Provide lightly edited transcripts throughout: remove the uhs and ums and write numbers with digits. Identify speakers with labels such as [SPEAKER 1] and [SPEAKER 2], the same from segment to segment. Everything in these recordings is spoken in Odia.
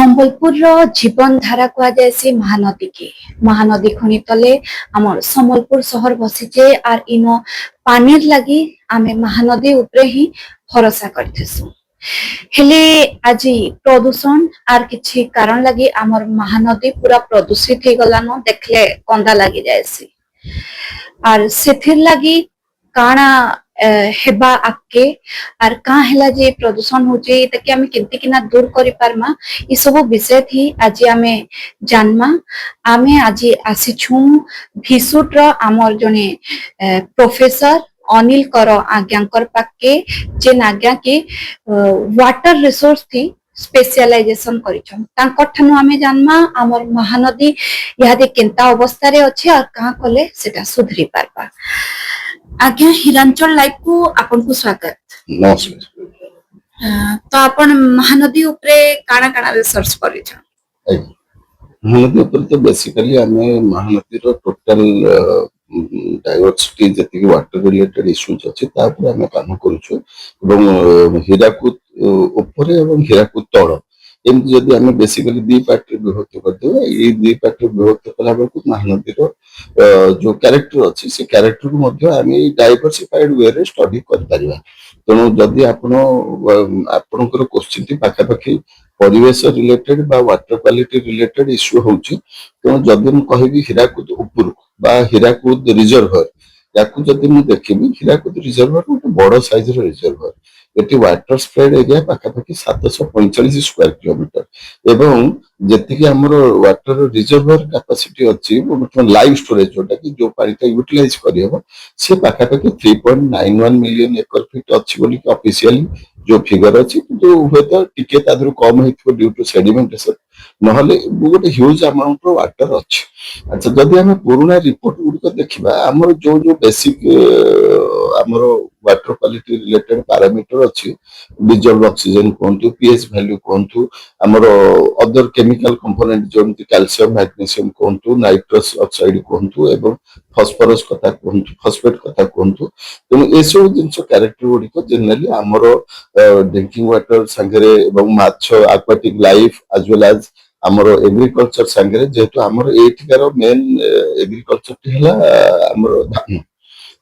[SPEAKER 1] ସମ୍ବଲପୁର ଜୀବନ ଧାରା କୁହାଯାଏ ମହାନଦୀ के महानदी खनि तले आमर सम्बलपुर शहर बसिचे आर इनो पानीर लगी आमे महानदी उपरे ही भरोसा करथेसु हेले आज प्रदूषण आर किछि कारण लगी आमर महानदी पूरा प्रदूषित हे गलानो देखले कंदा लगी जायसी आर सेथिर लगी काना हेबा आके आर का हेला जे प्रदूषण होचे ताकि आमे केनते किना दूर करि पारमा ई सब विषय थी आज आमे जानमा आमे आज आसीछु भिसुट रो आमर जने प्रोफेसर अनिल कर आज्ञाकर पाके जे आज्ञा के वाटर रिसोर्स थी स्पेशलाइजेशन करिछन तांकठनु आमे जानमा आमर महानदी यादे केनता अवस्था रे अछि और का कले सेटा सुधरी पारबा। आज्ञा हिरांचल लाइव को आपन को स्वागत।
[SPEAKER 2] नमस्कार।
[SPEAKER 1] तो आपन महानदी उपरे काना काना रिसर्च करिछन?
[SPEAKER 2] महानदी ऊपर तो बेसिकली हमें महानदी रो टोटल डाइवर्सिटी जति वाटर रिलेटेड इश्यूज अछि ता पर हमें काम करूछु एवं हीराकुद ऊपर एवं हीराकुद तळ एमति जदि हमें बेसिकली दी पार्ट विभक्त कर देबा ए दी पार्ट विभक्त कला बेलकु महानदी रो जो कैरेक्टर अछि से कैरेक्टर को मध्ये हमें डाइवर्सिफाइड वे रे स्टडी कर परिबा। तेणु जदि आपणकर क्वेश्चन टी पाखा पाखी परिवेश रिलेटेड बा वाटर क्वालिटी रिलेटेड इश्यू होची तेणु जदि मु कहिबी हीराकुद ऊपर बा हीराकुद रिजर्वर याकु जदि मु देखिबी हीराकुद रिजर्वर गोटे बड़ साइज रो रिजर्वर एटी वाटर स्प्रेड एरिया पाखा पाखी 745 स्क्वायर किलोमीटर एवं जेतिकी हमर वाटर रिजर्वर कैपेसिटी अछि लाइव स्टोरेज जोटा कि जो पानीटा यूटिलाइज करि हबो से पाखा पाखी 3.91 मिलियन एकर फीट अछि बोली ऑफिशियली जो फिगर अछि किंतु होता टिके तादरु कम हेतु ड्यू टू सेडिमेंटेशन नहले गोटे ह्यूज अमाउंट रो वाटर अछि। अच्छा जदि हमें पुराना रिपोर्ट गुड देखिबा हमर जो जो बेसिक हमर वाटर क्वालिटी रिलेटेड पैरामीटर अछि डिजॉल्व ऑक्सीजन कोंतु पीएच वैल्यू कोंतु हमर अदर केमिकल कंपोनेंट जेमति कैल्शियम मैग्नीशियम कोंतु नाइट्रस ऑक्साइड कोंतु एवं फास्फोरस कथा कोंतु फास्फेट कथा कोंतु तेणु ए सब जिंस कैरेक्टर गुडी को जनरली हमर ड्रिंकिंग वाटर संगरे एवं माछ aquatic life as well as हमर एग्रीकल्चर संगरे जेतु हमर एठिकार मेन एग्रीकल्चर टी हला हमर धान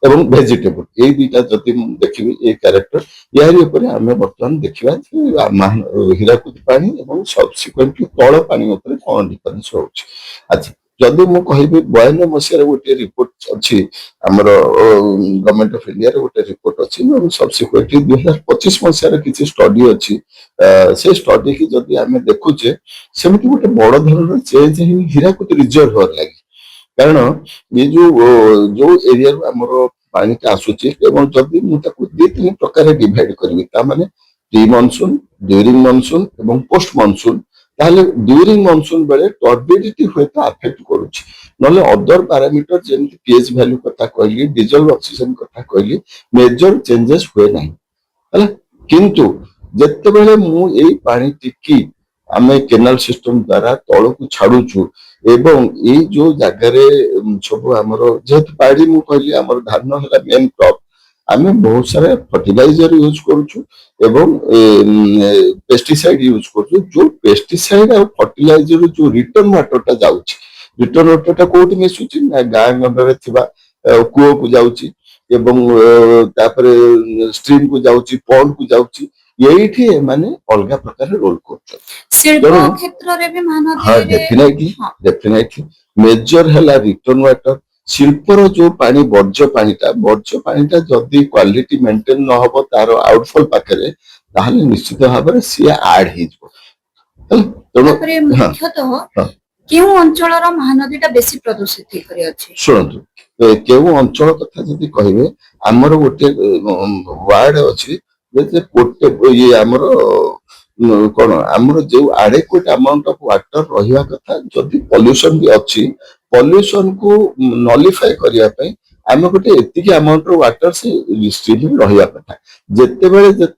[SPEAKER 2] एवं वेजिटेबल ए दुटा जति देखिबी ए कैरेक्टर यारी ऊपर हमें वर्तमान देखिबा जे हीराकुद पानी एवं सब्सिक्वेंटली तळ पानी ऊपर कोन डिफरेंस होउछ। अच्छा जदि मु कहिबी 92 मसिया गोटे रिपोर्ट अछि हमर गवर्नमेंट ऑफ इंडिया रे गोटे रिपोर्ट अछि एवं सब्सिक्वेंटली 2025 मसिया किछि स्टडी अछि से स्टडी की जदि हमें देखुचे सेमिति गोटे बड़ धरन चेंज हीराकुद रिजर्वर लागि कारण ये जो एरिया हमर पानी का आसुची एवं जदि मु ताकू दे तीन प्रकार डिवाइड करबी ता माने प्री मानसून ड्यूरिंग मानसून एवं पोस्ट मानसून ताले ड्यूरिंग मानसून बेले टर्बिडिटी होता अफेक्ट करूची नले अदर पैरामीटर जेमति पीएच वैल्यू कथा कहली डिजॉल्व ऑक्सीजन कथा कहली मेजर चेंजेस हुए नाही हला किंतु जत्ते बेले मु एई पानी टिकी आमे केनाल सिस्टम द्वारा तळ को छाडुछु एवं ए जो जगह रे सब हमर जेत पाड़ी मु कहली हमर धान हला मेन क्रॉप आमे बहुत सारे फर्टिलाइजर यूज करूछु एवं पेस्टिसाइड यूज करूछु जो पेस्टिसाइड और फर्टिलाइजर जो रिटर्न वाटर ता जाउछि रिटर्न वाटर ता कोठी मिसुछि ना गां गंडरे थिबा कुओ को जाउछि एवं तापरे स्ट्रीम को जाउछि पॉन्ड को जाउछि एठी माने अलगा प्रकार रोल करछ
[SPEAKER 1] शिल्प क्षेत्र रे भी महानदी
[SPEAKER 2] हां डेफिनेटली मेजर हला रिटर्न वाटर शिल्पर जो पानी वर्ज्य पानीटा जदि क्वालिटी मेंटेन न होबो तारो आउटफॉल पाखरे ताहले निश्चित भाबरे सिया ऐड हिजबो
[SPEAKER 1] तपरे मुख्यतः केउ अंचल रो महानदीटा बेसी प्रदूषित करि अछि
[SPEAKER 2] सुनतु केउ अंचल कथा जदि कहिबे हमर गोटे वार्ड अछि जे कोटे ये हमर कोन हमर जो एडेक्वेट अमाउंट ऑफ वाटर रहिया कथा जदि पोल्यूशन भी अछि पोल्यूशन को नॉलिफाई करिया पई आमे गोटे एतिकी अमाउंट रो वाटर से स्ट्रीम रहिया कथा जत्ते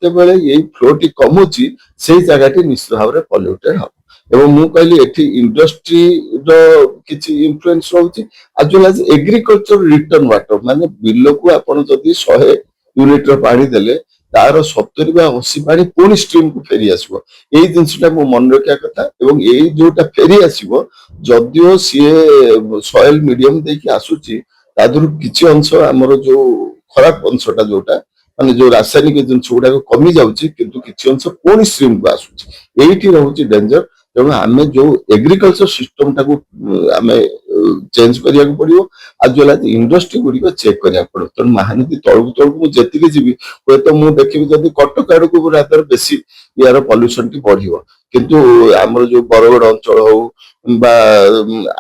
[SPEAKER 2] बेले ये फ्लो टी कमुची सेही जगहटी निश्चित भाबरे पोल्यूटेड हो एवं मु कहली एठी इंडस्ट्री रो किछि इन्फ्लुएंस होउची as well as agriculture return water माने बिलो को आपण जदि 100 यूनिट रो पानी देले ତାର 70 ବା 80 ପାଣି ପୁଣି ଷ୍ଟ୍ରିମ୍ କୁ ଫେରି ଆସିବ। ଏଇ ଜିନିଷଟା ମୁଁ ମନେ ରଖିବା କଥା। ଏବଂ ଏଇ ଯୋଉଟା ଫେରି ଆସିବ, ଯଦିଓ ସିଏ ସଏଲ ମିଡିୟମ ଦେଇକି ଆସୁଛି, ତା ଦେହରୁ କିଛି ଅଂଶ ଆମର ଯୋଉ ଖରାପ ଅଂଶଟା ଯୋଉଟା ମାନେ ଯୋଉ ରାସାୟନିକ ଜିନିଷ ଗୁଡାକ କମି ଯାଉଛି, କିନ୍ତୁ କିଛି ଅଂଶ ପୁଣି ଷ୍ଟ୍ରିମ୍ କୁ ଆସୁଛି। ଏଇଠି ରହୁଛି ଡେଞ୍ଜର। ତେଣୁ ଆମେ ଯୋଉ ଏଗ୍ରିକଲଚର ସିଷ୍ଟମ ଟାକୁ ଆମେ ଚେଞ୍ଜ କରିବାକୁ ପଡିବ, ଆଜ ୱେଲ୍ ଆଜ ଇଣ୍ଡଷ୍ଟ୍ରି ଗୁଡିକ ଚେକ୍ କରିବାକୁ ପଡିବ। ତେଣୁ ମହାନଦୀ ତଳକୁ ତଳକୁ ମୁଁ ଯେତିକି ଯିବି, ହୁଏତ ମୁଁ ଦେଖିବି ଯଦି କଟକ ଆଡକୁ ରାତିରେ ବେଶୀ ୟାର ପଲ୍ୟୁସନ ଟି ବଢିବ, କିନ୍ତୁ ଆମର ଯୋଉ ବରଗଡ ଅଞ୍ଚଳ ହଉ ବା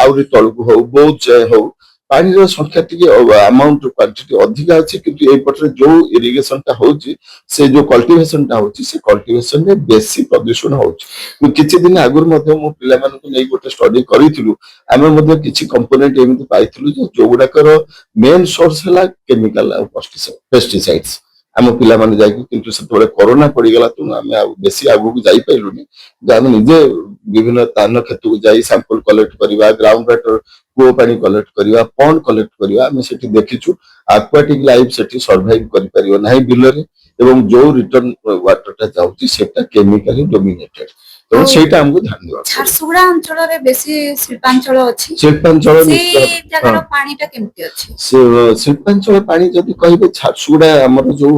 [SPEAKER 2] ଆହୁରି ତଳକୁ ହଉ, ବୌଦ୍ଧ ଯାଏ ହଉ, ପାଣିର ସଂଖ୍ୟା ଟିକେ ଆମାଉଣ୍ଟ କ୍ୱାଣ୍ଟିଟି ଅଧିକା ଅଛି, କିନ୍ତୁ ଏଇପଟରେ ଯୋଉ ଇରିଗେସନ ଟା ହଉଛି, ସେ ଯୋଉ କଲ୍ଟିଭେସନ ଟା ହଉଛି, ସେ କଲ୍ଟିଭେସନ ରେ ବେଶୀ ପ୍ରଦୂଷଣ ହଉଛି। କିଛି ଦିନ ଆଗରୁ ମଧ୍ୟ ମୁଁ ପିଲାମାନଙ୍କୁ ନେଇ ଗୋଟେ ଷ୍ଟଡି କରିଥିଲୁ। ଆମେ ମଧ୍ୟ କିଛି କମ୍ପୋନେଣ୍ଟ ଏମିତି ପାଇଥିଲୁ ଯେ ଯୋଉଗୁଡାକର ମେନ୍ ସୋର୍ସ ହେଲା କେମିକାଲ ଆଉ ପେଷ୍ଟିସାଇଡ୍ସ। ଆମ ପିଲାମାନେ ଯାଇକି, କିନ୍ତୁ ସେତେବେଳେ କରୋନା ପଡିଗଲା, ତେଣୁ ଆମେ ଆଉ ବେଶୀ ଆଗକୁ ଯାଇପାରିଲୁନି। ଆମେ ନିଜେ ବିଭିନ୍ନ ଧାନ କ୍ଷେତକୁ ଯାଇ ସାମ୍ପଲ କଲେକ୍ଟ କରିବା, ଗ୍ରାଉଣ୍ଡ ୱାଟର କୂଅ ପାଣି କଲେକ୍ଟ କରିବା, ପଣ୍ଡ କଲେକ୍ଟ କରିବା। ଆମେ ସେଠି ଦେଖିଛୁ ଆକ୍ୱାଟିକ ଲାଇଫ ସେଠି ସର୍ଭାଇଭ କରିପାରିବ ନାହିଁ ବିଲରେ, ଏବଂ ଯୋଉ ରିଟର୍ନ ୱାଟରଟା ଯାଉଛି ସେଟା କେମିକାଲି ଡୋମିନେଟେଡ। ତେଣୁ ସେଇଟା ଆମକୁ ଧ୍ୟାନ ଦେବାକୁ ପଡିବ।
[SPEAKER 1] ଝାରସୁଗୁଡା ଅଞ୍ଚଳରେ ବେଶୀ ଶିଳ୍ପାଞ୍ଚଳ ଅଛି,
[SPEAKER 2] ଶିଳ୍ପାଞ୍ଚଳ
[SPEAKER 1] ସେଇ
[SPEAKER 2] ନିଶ୍ଚୟ।
[SPEAKER 1] ଜାଗାର
[SPEAKER 2] ହଁ,
[SPEAKER 1] ପାଣିଟା କେମିତି ଅଛି?
[SPEAKER 2] ଶିଳ୍ପାଞ୍ଚଳ ପାଣି ଯଦି କହିବେ, ଝାରସୁଗୁଡା ଆମର ଯୋଉ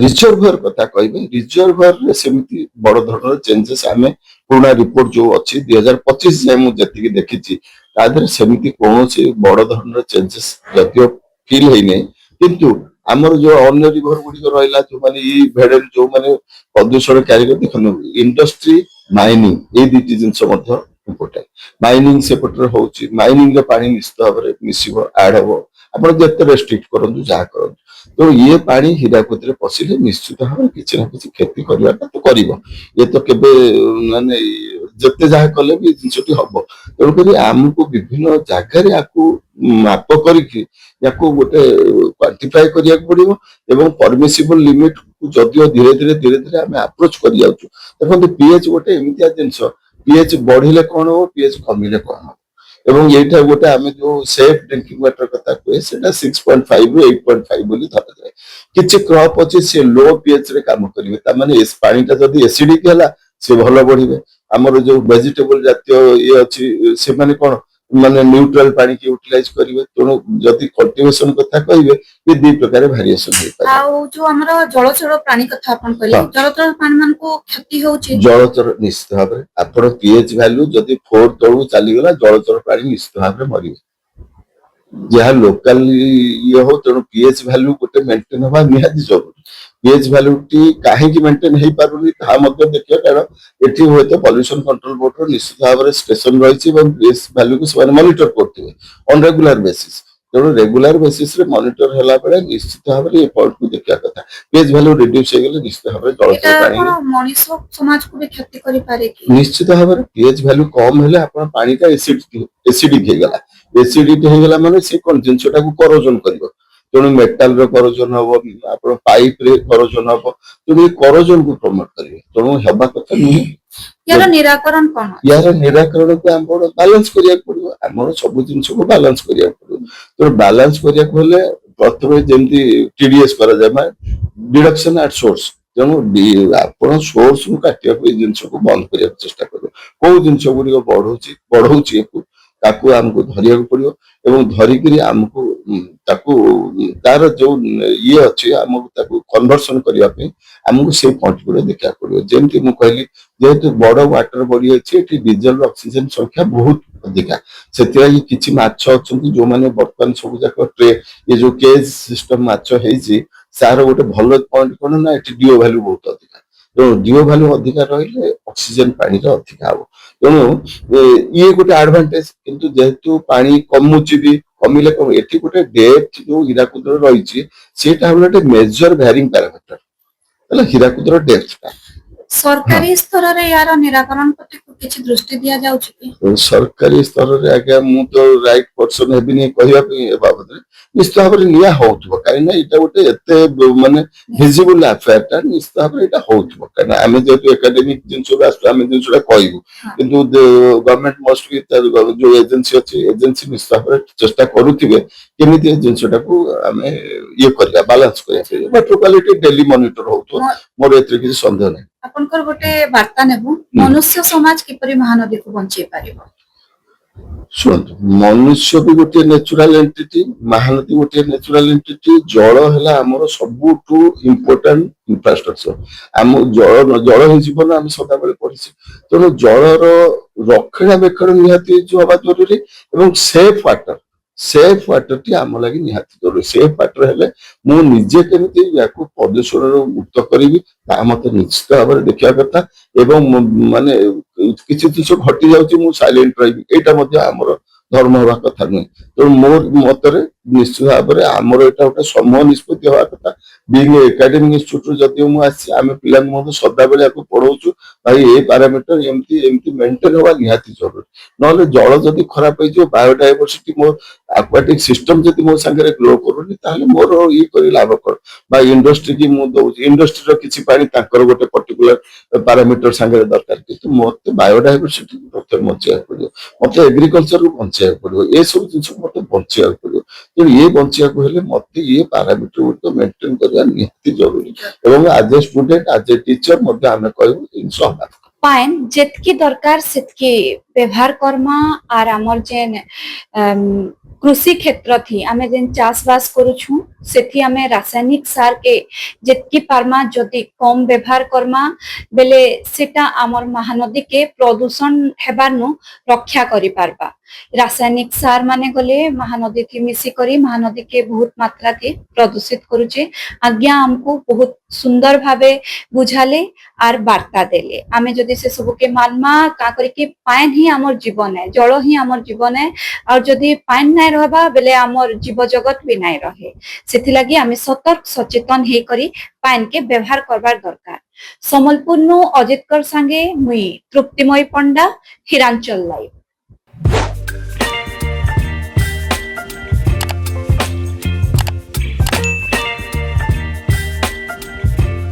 [SPEAKER 2] ରିଜର୍ଭର କଥା କହିବେ, ରିଜର୍ଭରରେ ସେମିତି ବଡ ଧରଣର ଚେଞ୍ଜେସ ଆମେ ପୁରୁଣା ରିପୋର୍ଟ ଯୋଉ ଅଛି 2025 ଯାଏ ମୁଁ ଯେତିକି ଦେଖିଛି, ତା ଦେହରେ ସେମିତି କୌଣସି ବଡ ଧରଣର ଚେଞ୍ଜେସ ଯଦିଓ ଫିଲ୍ ହେଇନାହିଁ। କିନ୍ତୁ ଆମର ଯୋଉ ଅନ୍ୟ ରିଭର ଗୁଡିକ ରହିଲା, ଯୋଉମାନେ ଇ ଭେଡେଲ ଯୋଉମାନେ ପ୍ରଦୂଷଣ କ୍ୟାରି କରି, ଦେଖନ୍ତୁ ଇଣ୍ଡଷ୍ଟ୍ରି, ମାଇନିଂ, ଏଇ ଦୁଇଟି ଜିନିଷ ମଧ୍ୟ ଇମ୍ପୋର୍ଟାଣ୍ଟ। ମାଇନିଂ ସେପଟରେ ହଉଛି, ମାଇନିଂ ର ପାଣି ନିଶ୍ଚିତ ଭାବରେ ମିଶିବ, ଆଡ ହବ। ଆପଣ ଯେତେ ରେଷ୍ଟ୍ରିକ୍ଟ କରନ୍ତୁ, ଯାହା କରନ୍ତୁ, ତେଣୁ ଇଏ ପାଣି ହୀରାକୁଦରେ ପଶିଲେ ନିଶ୍ଚିତ ଭାବରେ କିଛି ନା କିଛି କ୍ଷତି କରିବାଟା ତ କରିବ। ଇଏ ତ କେବେ ମାନେ ଯେତେ ଯାହା କଲେ ବି ଜିନିଷଟି ହବ। ତେଣୁକରି ଆମକୁ ବିଭିନ୍ନ ଜାଗାରେ ଆକୁ ମାପ କରିକି ୟାକୁ ଗୋଟେ କ୍ୱାଣ୍ଟିଫାଏ କରିବାକୁ ପଡିବ, ଏବଂ ପରମିସିବଲ ଲିମିଟ ଯଦିଓ ଧୀରେ ଧୀରେ ଆମେ ଆପ୍ରୋଚ କରି ଯାଉଛୁ। ଦେଖନ୍ତୁ ପିଏଚ୍ ଗୋଟେ ଏମିତିଆ ଜିନିଷ, ପିଏଚ୍ ବଢିଲେ କଣ ହବ, ପିଏଚ୍ କମିଲେ କଣ ହବ। ଏବଂ ଏଇଟା ଗୋଟେ ଆମେ ଯୋଉ ସେଫ୍ ଡ୍ରିଙ୍କିଂ ୱାଟର କଥା କୁହେ, ସେଟା 6.5 ରୁ 8.5 ବୋଲି ଧରାଯାଏ। କିଛି କ୍ରପ୍ ଅଛି ସେ ଲୋ ପିଏଚ୍ ରେ କାମ କରିବେ, ତାମାନେ ପାଣିଟା ଯଦି ଏସିଡିକ ହେଲା ସେ ଭଲ ବଢିବେ। ଆମର ଯୋଉ ଭେଜିଟେବଲ ଜାତୀୟ ଇଏ ଅଛି, ସେମାନେ କଣ ମାନେ ନ୍ୟୁଟ୍ରାଲ ପାଣିକି ୟୁଟିଲାଇଜ କରିବେ। ତେଣୁ ଯଦି କଲ୍ଟିଭେସନ କଥା କହିବେ, ଏ ଦି ପ୍ରକାର ଭାରିଏସନ ହେଇପାରିବ।
[SPEAKER 1] ଆଉ ଯୋଉ ଆମର ଜଳଚର ପ୍ରାଣୀ କଥା ଆପଣ କହିଲେ, ଜଳଚର ପ୍ରାଣୀ ମାନଙ୍କୁ କ୍ଷତି ହଉଛି?
[SPEAKER 2] ଜଳଚର ନିଶ୍ଚିତ ଭାବରେ, ଆପଣ ପିଏଚ୍ ଭ୍ୟାଲ୍ୟୁ ଯଦି 4 ତଳକୁ ଚାଲିଗଲା, ଜଳଚର ପ୍ରାଣୀ ନିଶ୍ଚିତ ଭାବରେ ମରିବେ, ଯାହା ଲୋକାଲ ଇଏ ହଉ। ତେଣୁ ପିଏଚ୍ ଭ୍ୟାଲ୍ୟୁ ଗୋଟେ ମେଣ୍ଟେନ ହବା ନିହାତି ଜରୁରୀ। ପିଏଚ୍ ଭ୍ୟାଲ୍ୟୁ ଟି କାହିଁକି ମେଣ୍ଟେନ ହେଇପାରୁନି ତାହା ମଧ୍ୟ ଦେଖିବା, କାରଣ ଏଠି ହୁଏତ ପଲ୍ୟୁସନ କଣ୍ଟ୍ରୋଲ ବୋର୍ଡର ନିଶ୍ଚିତ ଭାବରେ ଷ୍ଟେସନ ରହିଛି, ଏବଂ ପିଏଚ୍ ଭ୍ୟାଲ୍ୟୁକୁ ସେମାନେ ମନିଟର କରୁଥିବେ ଅନ୍ ରେଗୁଲାର ବେସିସ୍। ତେଣୁ ରେଗୁଲାର ବେସିସରେ ମନିଟର ହେଲା ବେଳେ ନିଶ୍ଚିତ ଭାବରେ ଏ ପଏଣ୍ଟକୁ ଦେଖିବା କଥା। ପିଏଚ୍ ଭ୍ୟାଲ୍ୟୁ ରିଡ୍ୟୁସ ହେଇଗଲେ ନିଶ୍ଚିତ ଭାବରେ ଜଳଚର ପାଣି
[SPEAKER 1] ମଣିଷ ସମାଜକୁ ବି କ୍ଷତି କରିପାରେ କି?
[SPEAKER 2] ନିଶ୍ଚିତ ଭାବରେ ପିଏଚ୍ ଭ୍ୟାଲ୍ୟୁ କମ ହେଲେ ଆପଣ ପାଣିଟା ଏସିଡିକ ହେଇଗଲା। ଏସିଡିଟି ହେଇଗଲା ମାନେ ସେ କଣ ଜିନିଷଟାକୁ କରଜନ କରିବ। ତେଣୁ ମେଟାଲର କରଜନ ହବ, ଆପଣ ପାଇପରେ କରଜନ ହବ। ତେଣୁ ଏ କରଜନକୁ ପ୍ରମୋଟ କରିବେ, ତେଣୁ ହେବା କଥା ନୁହେଁ।
[SPEAKER 1] ୟାର ନିରାକରଣ କଣ?
[SPEAKER 2] ୟାର ନିରାକରଣକୁ ଆମର ବାଲାନ୍ସ କରିବାକୁ ପଡିବ। ଆମର ସବୁ ଜିନିଷକୁ ବାଲାନ୍ସ କରିବାକୁ ପଡିବ। ତେଣୁ ବାଲାନ୍ସ କରିବାକୁ ହେଲେ ପ୍ରଥମେ ଯେମିତି ଟିଡିଏସ୍ କରାଯାଏ, ମାନେ ଡିଡକ୍ସନ ଆଟ୍ ସୋର୍ସ। ତେଣୁ ଆପଣ ସୋର୍ସକୁ କାଟିବାକୁ ଏଇ ଜିନିଷକୁ ବନ୍ଦ କରିବାକୁ ଚେଷ୍ଟା କରିବ। କୋଉ ଜିନିଷ ଗୁଡିକ ବଢଉଛି ତାକୁ ଆମକୁ ଧରିବାକୁ ପଡିବ, ଏବଂ ଧରିକିରି ଆମକୁ ତାକୁ ତାର ଯୋଉ ଇଏ ଅଛି, ଆମକୁ ତାକୁ କନଭର୍ସନ କରିବା ପାଇଁ ଆମକୁ ସେଇ ପଏଣ୍ଟ ଗୁଡିକ ଦେଖିବାକୁ ପଡିବ। ଯେମିତି ମୁଁ କହିଲି, ଯେହେତୁ ବଡ ୱାଟର ବଡି ଅଛି, ଏଠି ଡିଜେଲ ଅକ୍ସିଜେନ ସଂଖ୍ୟା ବହୁତ ଅଧିକା। ସେଥିଲାଗି କିଛି ମାଛ ଅଛନ୍ତି ଯୋଉମାନେ ବର୍ତ୍ତମାନ ସବୁ ଯାକ ଏ ଯୋଉ କେଜ୍ ସିଷ୍ଟମ ମାଛ ହେଇଛି, ତାର ଗୋଟେ ଭଲ ପଏଣ୍ଟ କଣ ନା, ଏଠି ଡିଓ ଭ୍ୟାଲ୍ୟୁ ବହୁତ ଅଧିକା। ତେଣୁ ଡିଓ ଭ୍ୟାଲ୍ୟୁ ଅଧିକା ରହିଲେ ଅକ୍ସିଜେନ ପାଣିର ଅଧିକା ହବ। ତେଣୁ ଇଏ ଗୋଟେ ଆଡଭାଣ୍ଟେଜ। କିନ୍ତୁ ଯେହେତୁ ପାଣି କମୁଛି ବି, କମିଲେ କମ, ଏଠି ଗୋଟେ ଡେପ୍ଥ ଯୋଉ ହୀରାକୁଦର ରହିଛି, ସେଇଟା ହଉଛି ଗୋଟେ ମେଜର ଭ୍ୟାରିଂ ପାରାମିଟର ହେଲା ହୀରାକୁଦର ଡେପ୍ଥଟା।
[SPEAKER 1] ସରକାରୀ ସ୍ତରରେ ୟାର ନିରାକରଣ ପ୍ରତିକୁ କିଛି ଦୃଷ୍ଟି ଦିଆଯାଉଛି କି?
[SPEAKER 2] ସରକାରୀ ସ୍ତରରେ ଆଜ୍ଞା ମୁଁ ତ ରାଇଟ୍ ପର୍ସନ ହେବିନି କହିବା ପାଇଁ ଏ ବାବଦରେ। ନିଶ୍ଚିତ ଭାବରେ ନିଆ ହଉଥିବ, କାହିଁକି ନା ଏଇଟା ଗୋଟେ ଏତେ ମାନେ ଭିଜିବୁଲ ଆଫେୟାରଟା, ନିଶ୍ଚିତ ଭାବରେ ଏଇଟା ହଉଥିବ। କାହିଁକି ନା ଆମେ ଯେହେତୁ ଏକାଡେମିକ ଜିନିଷରୁ ଆସୁଛୁ, ଆମେ ଜିନିଷଟା କହିବୁ, କିନ୍ତୁ ଗଭର୍ଣ୍ଣମେଣ୍ଟ ମଷ୍ଟ ବି ତାର ଯୋଉ ଏଜେନ୍ସି ଅଛି, ଏଜେନ୍ସି ନିଶ୍ଚିତ ଭାବରେ ଚେଷ୍ଟା କରୁଥିବେ କେମିତି ଏ ଜିନିଷଟାକୁ ଆମେ ଇଏ କରିବା, ବାଲାନ୍ସ କରିବା ପାଇଁ। ୱାଟର କ୍ୱାଲିଟି ଡେଲି ମନିଟର ହଉଥିବ, ମୋର ଏଥିରେ କିଛି ସନ୍ଦେହ ନାହିଁ।
[SPEAKER 1] ଆପଣଙ୍କର ଗୋଟେ ବାର୍ତ୍ତା ନେବୁ, ମନୁଷ୍ୟ ସମାଜ କିପରି ମହାନଦୀକୁ ବଞ୍ଚେଇ ପାରିବ?
[SPEAKER 2] ଶୁଣନ୍ତୁ, ମନୁଷ୍ୟ ବି ଗୋଟିଏ ନ୍ୟାଚୁରାଲ ଏଣ୍ଟିଟି, ମହାନଦୀ ଗୋଟିଏ ନ୍ୟାଚୁରାଲ ଏଣ୍ଟିଟି। ଜଳ ହେଲା ଆମର ସବୁଠୁ ଇମ୍ପୋର୍ଟାଣ୍ଟ ଇନଫ୍ରାଷ୍ଟ୍ରକ୍ଚର। ଆମ ଜଳ ହିଁ ଜୀବନ, ଆମେ ସଦାବେଳେ ପଢିଛେ। ତେଣୁ ଜଳର ରକ୍ଷଣାବେକ୍ଷଣ ନିହାତି ହବା ଜରୁରୀ ଏବଂ ସେଫ ୱାଟରଟି ଆମ ଲାଗି ନିହାତି ଜରୁରୀ। ସେଫ ୱାଟର ହେଲେ ମୁଁ ନିଜେ କେମିତି ୟାକୁ ପ୍ରଦୂଷଣରୁ ମୁକ୍ତ କରିବି ତାହା ମତେ ନିଶ୍ଚିତ ଭାବରେ ଦେଖିବା କଥା। ଏବଂ ମାନେ କିଛି ଜିନିଷ ଘଟି ଯାଉଛି ମୁଁ ସାଇଲେଣ୍ଟ ରହିବି, ଏଇଟା ମଧ୍ୟ ଆମର ଧର୍ମ ହେବା କଥା ନୁହେଁ। ତେଣୁ ମୋ ମତରେ ନିଶ୍ଚିତ ଭାବରେ ଆମର ଏଇଟା ଗୋଟେ ସମୂହ ନିଷ୍ପତ୍ତି ହେବା କଥା। ବିଂ ଏକାଡେମିକ ଇନଷ୍ଟିଚ୍ୟୁଟରୁ ଯଦିଓ ମୁଁ ଆସିଛି, ଆମେ ପିଲାଙ୍କୁ ମଧ୍ୟ ସଦାବେଳେ ୟାକୁ ପଢଉଛୁ, ଭାଇ ଏ ପାରାମିଟର ଏମିତି ଏମିତି ମେଣ୍ଟେନ ହେବା ନିହାତି ଜରୁରୀ। ନହେଲେ ଜଳ ଯଦି ଖରାପ ହେଇଯିବ, ବାୟୋଡାଇଭରସିଟି ମୋ ଆକ୍ୱାଟିକ ସିଷ୍ଟମ ଯଦି ମୋ ସାଙ୍ଗରେ ଗ୍ରୋ କରୁନି, ତାହେଲେ ମୋର ଇଏ କରି ଲାଭ କଣ? ବା ଇଣ୍ଡଷ୍ଟ୍ରି କି ମୁଁ ଦଉଛି, ଇଣ୍ଡଷ୍ଟ୍ରିର କିଛି ପାଣି ତାଙ୍କର ଗୋଟେ ପର୍ଟିକୁଲାର ପାରାମିଟର ସାଙ୍ଗରେ ଦରକାର, କିନ୍ତୁ ମତେ ବାୟୋଡାଇଭରସିଟି ମତେ ବଞ୍ଚେଇବାକୁ ପଡିବ, ମତେ ଏଗ୍ରିକଲଚରକୁ ବଞ୍ଚେଇବାକୁ ପଡିବ, ଏସବୁ ଜିନିଷ ମତେ ବଞ୍ଚେଇବାକୁ ପଡିବ। ତେଣୁ ଇଏ ବଞ୍ଚିବାକୁ ହେଲେ ମତେ ଇଏ ପାରାମିଟର ଗୁଡ଼ିକ ମେଣ୍ଟେନ କରିବା ନିହାତି ଜରୁରୀ। ଏବଂ ଆଜ ଏ ଷ୍ଟୁଡେଣ୍ଟ, ଆଜ ଏ ଟିଚର ମଧ୍ୟ ଆମେ କହିବୁ ସମାନ।
[SPEAKER 1] ପାଏନ୍ ଯେତିକି ଦରକାର ସେତିକି ବ୍ୟବହାର କର୍ମା, আর আমার যেন কৃষি ক্ষেত্র থি আমি যেন চাষবাস করুছু সেটি আমি রাসায়নিক সার কে যেতকি পারমা যদি কম ব্যবহার কর্মা বেলে সেটা আমার মহানদী কে প্রদূষণ হেবার নু রক্ষা করি পারবা। রাসায়নিক সার মানে গলে মহানদী থি মিশি করি মহানদী কে বহুত মাত্রা থি প্রদূষিত করুছে। আজ্ঞা আমকু বহুত সুন্দর ভাবে বুঝালে আর বার্তা দেলে আমি যদি সে সবুকে মানমা কা করি কি পাইন হি আমার জীবনে, জল হি আমার জীবনে, আর যদি পাইন নাই রহবা বেলে আমার জীব জগত বি নাই রহে। সেথিলাগি আমি সতর্ক সচেতন হেই করি পাইন কে ব্যবহার করবার দরকার। সম্বলপুর নু অজিতকর সাঙ্গে মুই তৃপ্তিময় পণ্ডা, হিরাঞ্চল লাইভ।